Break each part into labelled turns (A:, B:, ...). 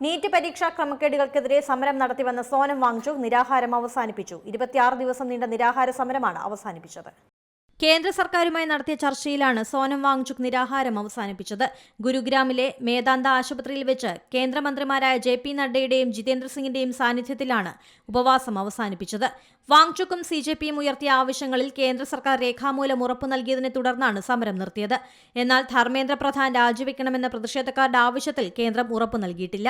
A: NEET പരീക്ഷാ ക്രമക്കേടുകൾക്കെതിരെ സമരം നടത്തിവന്ന സോനം വാങ്ചുക് നിരാഹാരം അവസാനിപ്പിച്ചു. 26 ദിവസം നീണ്ട നിരാഹാര സമരമാണ് അവസാനിപ്പിച്ചത്. കേന്ദ്ര സർക്കാരുമായി നടത്തിയ ചർച്ചയിലാണ് സോനം വാങ്ചുക് നിരാഹാരം അവസാനിപ്പിച്ചത്. ഗുരുഗ്രാമിലെ മേദാന്ത ആശുപത്രിയിൽ വെച്ച് കേന്ദ്രമന്ത്രിമാരായ JP നഡ്ഡയുടെയും ജിതേന്ദ്ര സിംഗിന്റെയും സാന്നിധ്യത്തിലാണ് ഉപവാസം അവസാനിപ്പിച്ചത്. വാങ്ചുക്കും CJPയും ഉയർത്തിയ ആവശ്യങ്ങളിൽ കേന്ദ്ര സർക്കാർ രേഖാമൂലം ഉറപ്പു നൽകിയതിനെ തുടർന്നാണ് സമരം നിർത്തിയത്. എന്നാൽ ധർമ്മേന്ദ്ര പ്രധാൻ രാജിവെക്കണമെന്ന പ്രതിഷേധക്കാരുടെ ആവശ്യത്തിൽ കേന്ദ്രം ഉറപ്പു നൽകിയിട്ടില്ല.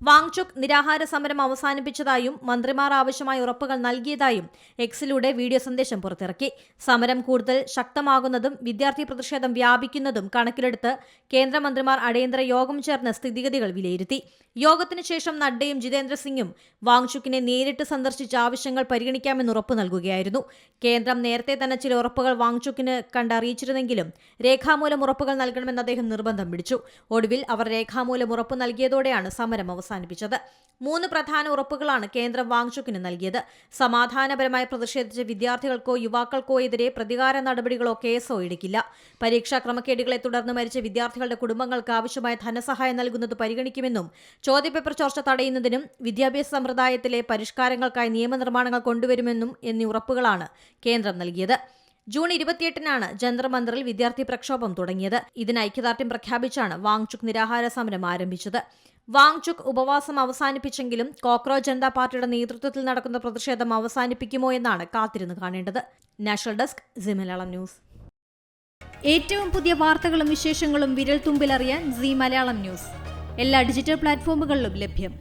A: വാങ്ചുക് നിരാഹാര സമരം അവസാനിപ്പിച്ചതായും മന്ത്രിമാർ ആവശ്യമായ ഉറപ്പുകൾ നൽകിയതായും എക്സിലൂടെ വീഡിയോ സന്ദേശം പുറത്തിറക്കി. സമരം കൂടുതൽ ശക്തമാകുന്നതും വിദ്യാർത്ഥി പ്രതിഷേധം വ്യാപിക്കുന്നതും കണക്കിലെടുത്ത് കേന്ദ്രമന്ത്രിമാർ അടിയന്തര യോഗം ചേർന്ന് സ്ഥിതിഗതികൾ വിലയിരുത്തി. യോഗത്തിനു ശേഷം നഡ്ഡയും ജിതേന്ദ്ര സിംഗും വാങ്ചുക്കിനെ നേരിട്ട് സന്ദർശിച്ച് ആവശ്യങ്ങൾ പരിഗണിക്കാമെന്ന് ഉറപ്പു നൽകുകയായിരുന്നു. കേന്ദ്രം നേരത്തെ തന്നെ ചില ഉറപ്പുകൾ വാങ്ചുക്കിന് കണ്ടറിയിച്ചിരുന്നെങ്കിലും രേഖാമൂലം ഉറപ്പുകൾ നൽകണമെന്ന് അദ്ദേഹം നിർബന്ധം പിടിച്ചു. ഒടുവിൽ അവർ രേഖാമൂലം ഉറപ്പു നൽകിയതോടെയാണ് സമരം അവസാനിപ്പിച്ചത്. 3 പ്രധാന ഉറപ്പുകളാണ് കേന്ദ്രം വാങ്ചുക്കിന് നൽകിയത്. സമാധാനപരമായി പ്രതിഷേധിച്ച വിദ്യാർത്ഥികൾക്കോ യുവാക്കൾക്കോ എതിരെ പ്രതികാര നടപടികളോ കേസോ എടുക്കില്ല. പരീക്ഷാ ക്രമക്കേടുകളെ തുടർന്ന് മരിച്ച വിദ്യാർത്ഥികളുടെ കുടുംബങ്ങൾക്ക് ആവശ്യമായ ധനസഹായം നൽകുന്നത് പരിഗണിക്കുമെന്നും ചോദ്യപേപ്പർ ചോർച്ച തടയുന്നതിനും വിദ്യാഭ്യാസ സമ്പ്രദായത്തിലെ പരിഷ്കാരങ്ങൾക്കായി നിയമനിർമ്മാണങ്ങൾ കൊണ്ടുവരുമെന്നും എന്നീ ഉറപ്പുകളാണ് കേന്ദ്രം നൽകിയത്. ജൂൺ 28-നാണ് ജന്തർ മന്ദറിൽ വിദ്യാർത്ഥി പ്രക്ഷോഭം തുടങ്ങിയത്. ഇതിന് ഐക്യദാർഢ്യം പ്രഖ്യാപിച്ചാണ് വാങ്ചുക് നിരാഹാര സമരം ആരംഭിച്ചത്. വാങ്ചുക് ഉപവാസം അവസാനിപ്പിച്ചെങ്കിലും കോക്രോച്ച് ജനതാ പാർട്ടിയുടെ നേതൃത്വത്തിൽ നടക്കുന്ന പ്രതിഷേധം അവസാനിപ്പിക്കുമോ എന്നാണ് കാത്തിരുന്ന് കാണേണ്ടത്. National desk Zee Malayalam news. ഏറ്റവും പുതിയ വാർത്തകളും വിശേഷങ്ങളും വിരൽ തുമ്പിലറിയാൻ സീ മലയാളം ന്യൂസ് എല്ലാ ഡിജിറ്റൽ പ്ലാറ്റ്ഫോമുകളിലും ലഭ്യം.